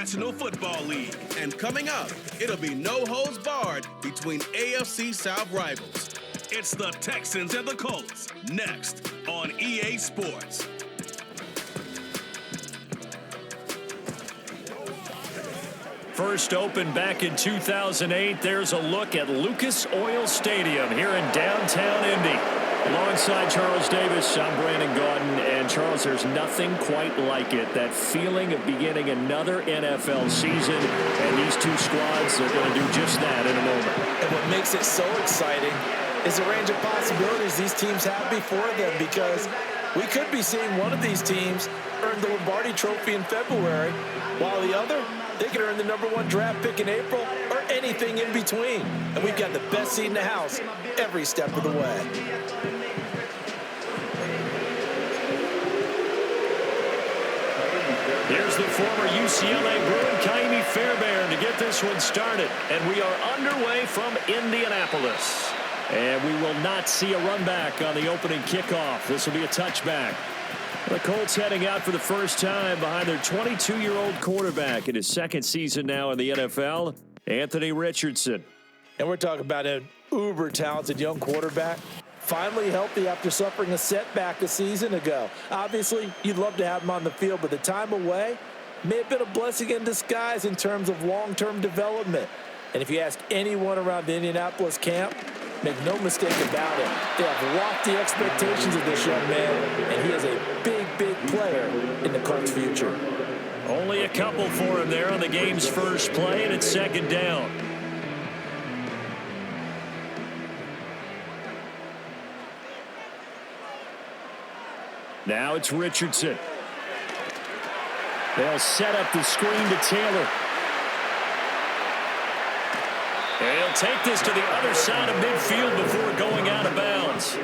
National Football League. And coming up, it'll be no holds barred between AFC South rivals. It's the Texans and the Colts, next on EA Sports. First opened back in 2008, there's a look at Lucas Oil Stadium here in downtown Indy. Alongside Charles Davis, I'm Brandon Gaudin. And Charles, there's nothing quite like it. That feeling of beginning another NFL season. And these two squads are going to do just that in a moment. And what makes it so exciting is the range of possibilities these teams have before them, because we could be seeing one of these teams earn the Lombardi Trophy in February, while the other, they could earn the #1 draft pick in April or anything in between. And we've got the best seat in the house every step of the way. Here's the former UCLA Bruin, Kaimi Fairbairn, to get this one started. And we are underway from Indianapolis. And we will not see a run back on the opening kickoff. This will be a touchback. The Colts heading out for the first time behind their 22-year-old quarterback in his second season now in the NFL, Anthony Richardson. And we're talking about an uber-talented young quarterback, finally healthy after suffering a setback a season ago. Obviously, you'd love to have him on the field, but the time away may have been a blessing in disguise in terms of long-term development. And if you ask anyone around the Indianapolis camp, make no mistake about it, they have lofty expectations of this young man, and he is a big, big player in the Colts' future. Only a couple for him there on the game's first play, and it's second down. Now it's Richardson. They'll set up the screen to Taylor. He'll take this to the other side of midfield before going out of bounds.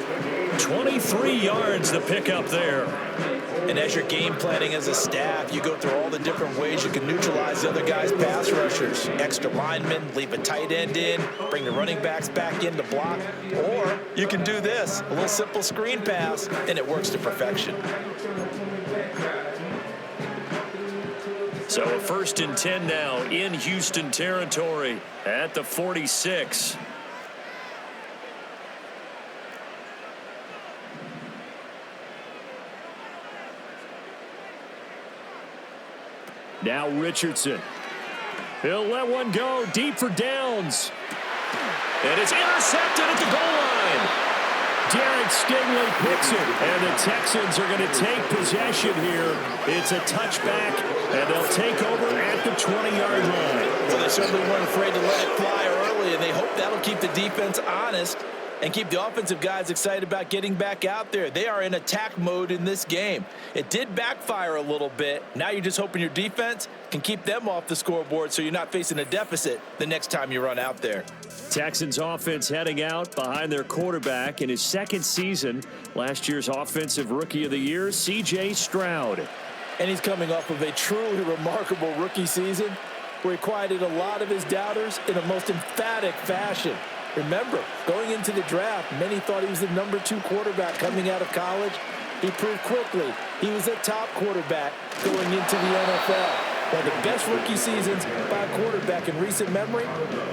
23 yards to pick up there. And as you're game planning as a staff, you go through all the different ways you can neutralize the other guy's pass rushers. Extra linemen, leave a tight end in, bring the running backs back in to block. Or you can do this, a little simple screen pass, and it works to perfection. So a 1st and 10 now in Houston territory at the 46. Now Richardson. He'll let one go deep for downs. And it's intercepted at the goal line. Derek Stingley picks it, and the Texans are going to take possession here. It's a touchback, and they'll take over at the 20-yard line. Well, they certainly weren't afraid to let it fly early, and they hope that'll keep the defense honest and keep the offensive guys excited about getting back out there. They are in attack mode in this game. It did backfire a little bit. Now you're just hoping your defense can keep them off the scoreboard so you're not facing a deficit the next time you run out there. Texans offense heading out behind their quarterback in his second season. Last year's Offensive Rookie of the Year, C.J. Stroud. And he's coming off of a truly remarkable rookie season where he quieted a lot of his doubters in a most emphatic fashion. Remember, going into the draft, many thought he was the #2 quarterback coming out of college. He proved quickly he was a top quarterback going into the NFL. One of the best rookie seasons by a quarterback in recent memory.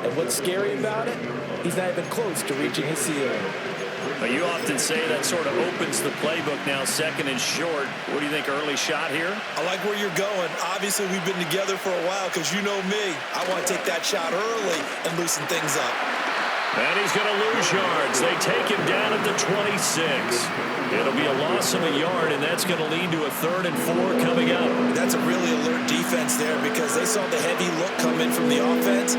And what's scary about it, he's not even close to reaching his ceiling. But you often say that sort of opens the playbook now, second and short. What do you think, early shot here? I like where you're going. Obviously, we've been together for a while because you know me. I want to take that shot early and loosen things up. And he's going to lose yards. They take him down at the 26. It'll be a loss of a yard, and that's going to lead to a 3rd and 4 coming up. That's a really alert defense there because they saw the heavy look come in from the offense,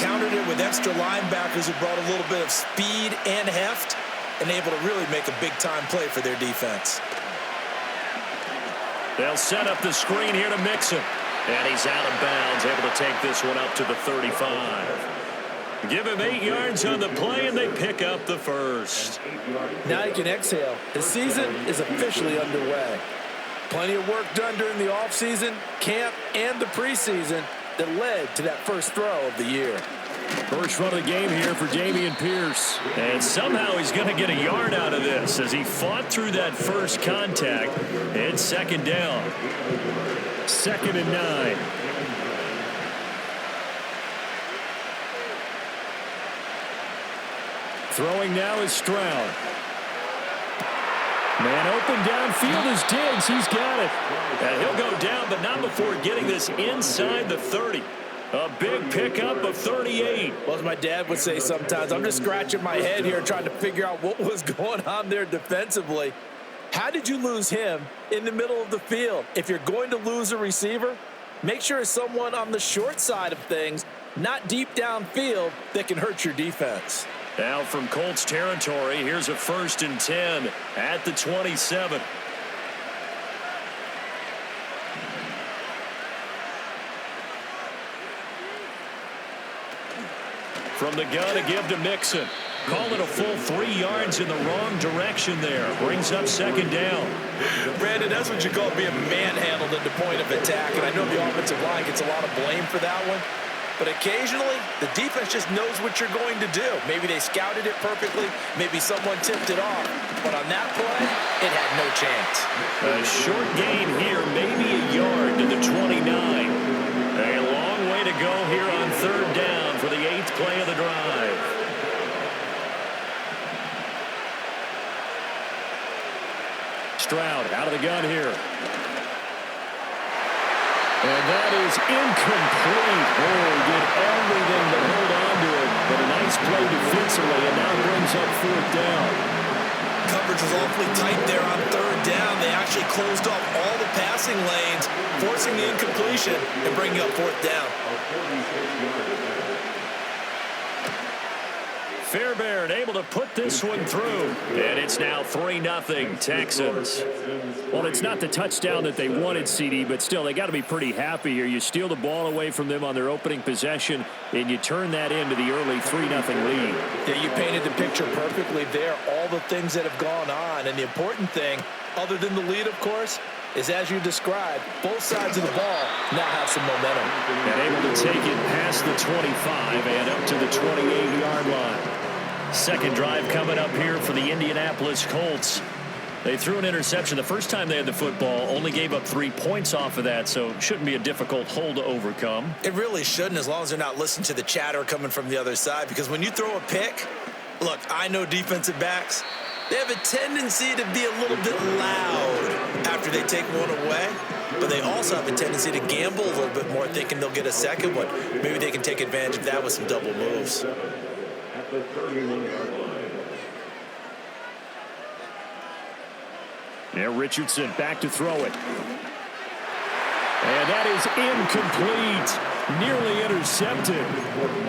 countered it with extra linebackers who brought a little bit of speed and heft, and able to really make a big-time play for their defense. They'll set up the screen here to Mixon. And he's out of bounds, able to take this one up to the 35. Give him 8 yards on the play, and they pick up the first. Now you can exhale. The season is officially underway. Plenty of work done during the offseason, camp, and the preseason that led to that first throw of the year. First run of the game here for Dameon Pierce. And somehow he's going to get a yard out of this as he fought through that first contact. It's second down. 2nd and 9. Throwing now is Stroud. Man open downfield is Diggs. He's got it. And he'll go down, but not before getting this inside the 30. A big pickup of 38. Well, as my dad would say sometimes, I'm just scratching my head here trying to figure out what was going on there defensively. How did you lose him in the middle of the field? If you're going to lose a receiver, make sure it's someone on the short side of things, not deep downfield, that can hurt your defense. Now from Colts territory, here's a 1st and 10 at the 27. From the gun, a give to Mixon. Call it a full 3 yards in the wrong direction there. Brings up 2nd down. Brandon, that's what you call being manhandled at the point of attack. And I know the offensive line gets a lot of blame for that one. But occasionally, the defense just knows what you're going to do. Maybe they scouted it perfectly. Maybe someone tipped it off. But on that play, it had no chance. A short gain here, maybe a yard to the 29. A long way to go here on 3rd down for the 8th play of the drive. Stroud out of the gun here. And that is incomplete. Oh, did everything to hold on to it. But a nice play defensively, and now brings up 4th down. Coverage was awfully tight there on 3rd down. They actually closed off all the passing lanes, forcing the incompletion and bringing up 4th down. Fairbairn able to put this one through. And it's now 3-0 Texans. Well, it's not the touchdown that they wanted, CD, but still, they got to be pretty happy here. You steal the ball away from them on their opening possession, and you turn that into the early 3-0 lead. Yeah, you painted the picture perfectly there. All the things that have gone on. And the important thing, other than the lead, of course, is as you described, both sides of the ball now have some momentum. And able to take it past the 25 and up to the 28-yard line. Second drive coming up here for the Indianapolis Colts. They threw an interception the first time they had the football, only gave up 3 points off of that, so shouldn't be a difficult hole to overcome. It really shouldn't, as long as they're not listening to the chatter coming from the other side, because when you throw a pick, look, I know defensive backs, they have a tendency to be a little bit loud after they take one away, but they also have a tendency to gamble a little bit more, thinking they'll get a second one. Maybe they can take advantage of that with some double moves. Now Richardson back to throw it. And that is incomplete. Nearly intercepted.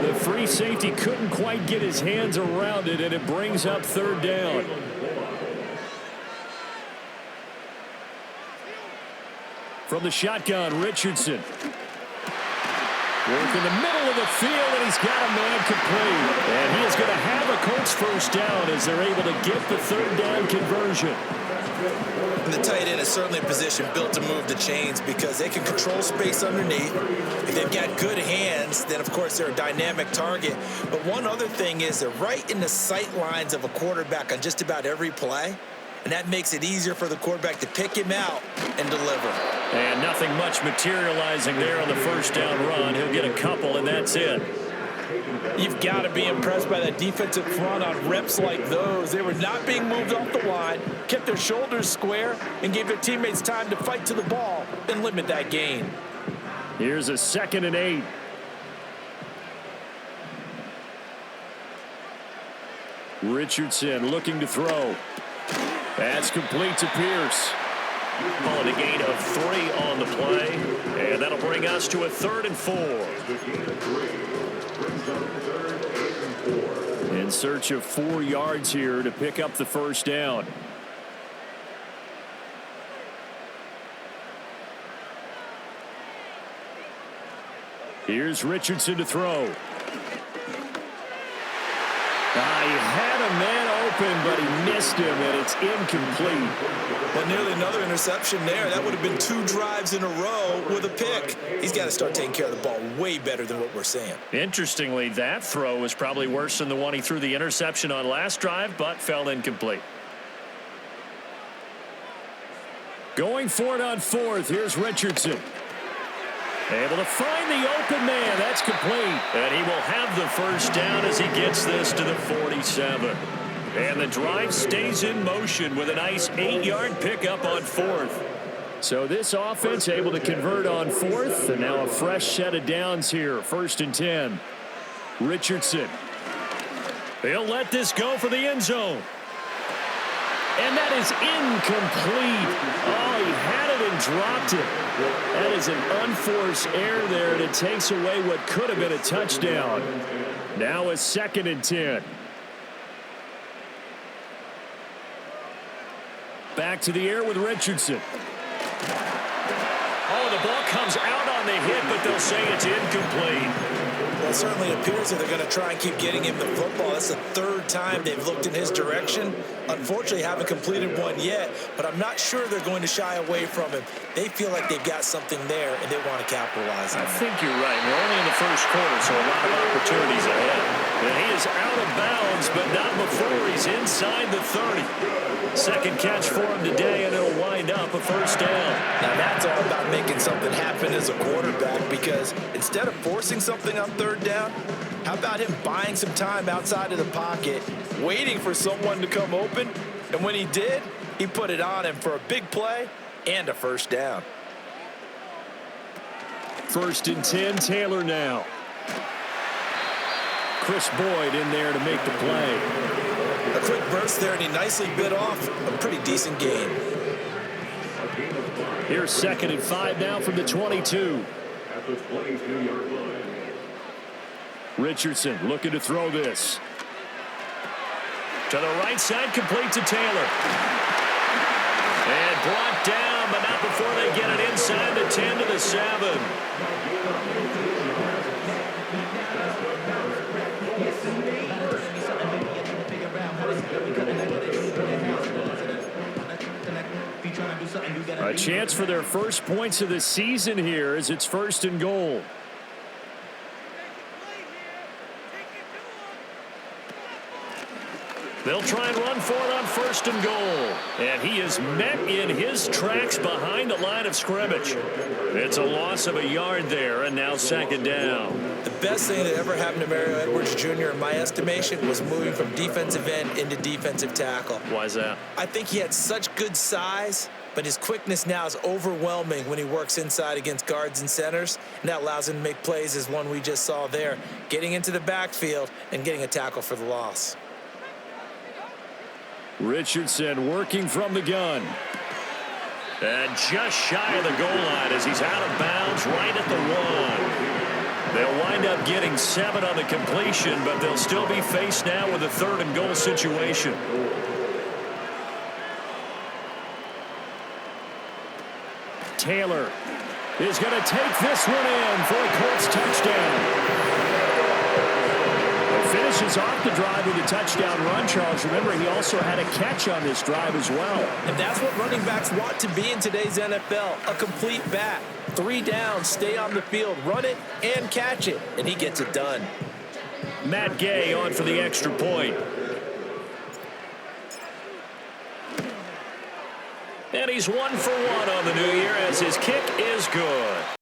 The free safety couldn't quite get his hands around it, and it brings up 3rd down. From the shotgun, Richardson. Work in the middle of the field, and he's got a man complete. And he is going to have a Colts 1st down as they're able to get the 3rd down conversion. And the tight end is certainly a position built to move the chains because they can control space underneath. If they've got good hands, then, of course, they're a dynamic target. But one other thing is they're right in the sight lines of a quarterback on just about every play. And that makes it easier for the quarterback to pick him out and deliver. And nothing much materializing there on the 1st down run. He'll get a couple, and that's it. You've got to be impressed by that defensive front on reps like those. They were not being moved off the line, kept their shoulders square, and gave their teammates time to fight to the ball and limit that gain. Here's a 2nd and 8. Richardson looking to throw. That's complete to Pierce. Calling a gain of 3 on the play, and that'll bring us to a 3rd and 4. In search of 4 yards here to pick up the 1st down. Here's Richardson to throw. He had a man open, but he missed him, and it's incomplete. Well, nearly another interception there. That would have been 2 drives in a row with a pick. He's got to start taking care of the ball way better than what we're seeing. Interestingly, that throw was probably worse than the one he threw the interception on last drive, but fell incomplete. Going for it on 4th. Here's Richardson. Able to find the open man. That's complete. And he will have the first down as he gets this to the 47. And the drive stays in motion with a nice 8-yard pickup on 4th. So this offense able to convert on 4th. And now a fresh set of downs here. 1st and 10. Richardson. He'll let this go for the end zone. And that is incomplete. Oh, he had it and dropped it. That is an unforced error there, and it takes away what could have been a touchdown. Now a 2nd and 10. Back to the air with Richardson. Oh, the ball comes out on the hit, but they'll say it's incomplete. Well, it certainly appears that they're going to try and keep getting him the football. That's the 3rd time they've looked in his direction. Unfortunately, haven't completed one yet, but I'm not sure they're going to shy away from him. They feel like they've got something there, and they want to capitalize on it. I think you're right. We're only in the 1st quarter, so a lot of opportunities ahead. And he is out of bounds, but not before he's inside the 30. 2nd catch for him today, and it'll wind up a 1st down. Now that's all about making something happen as a quarterback, because instead of forcing something on 3rd down, how about him buying some time outside of the pocket, waiting for someone to come open, and when he did, he put it on him for a big play and a 1st down. 1st and 10, Taylor now. Chris Boyd in there to make the play. A quick burst there, and he nicely bit off a pretty decent gain. Here's 2nd and 5 now from the 22. Richardson looking to throw this. To the right side, complete to Taylor. And brought down, but not before they get it inside the 10 to the 7. A chance for their first points of the season here as it's 1st and goal. They'll try and run for it on 1st and goal. And he is met in his tracks behind the line of scrimmage. It's a loss of a yard there, and now 2nd down. The best thing that ever happened to Mario Edwards Jr., in my estimation, was moving from defensive end into defensive tackle. Why is that? I think he had such good size, but his quickness now is overwhelming when he works inside against guards and centers, and that allows him to make plays as one we just saw there, getting into the backfield and getting a tackle for the loss. Richardson working from the gun. And just shy of the goal line as he's out of bounds right at the 1. They'll wind up getting 7 on the completion, but they'll still be faced now with a 3rd and goal situation. Taylor is going to take this one in for a Colts touchdown. Finishes off the drive with a touchdown run, Charles. Remember, he also had a catch on this drive as well. And that's what running backs want to be in today's NFL, a complete back. 3 downs, stay on the field, run it, and catch it. And he gets it done. Matt Gay on for the extra point. And he's 1 for 1 on the new year as his kick is good.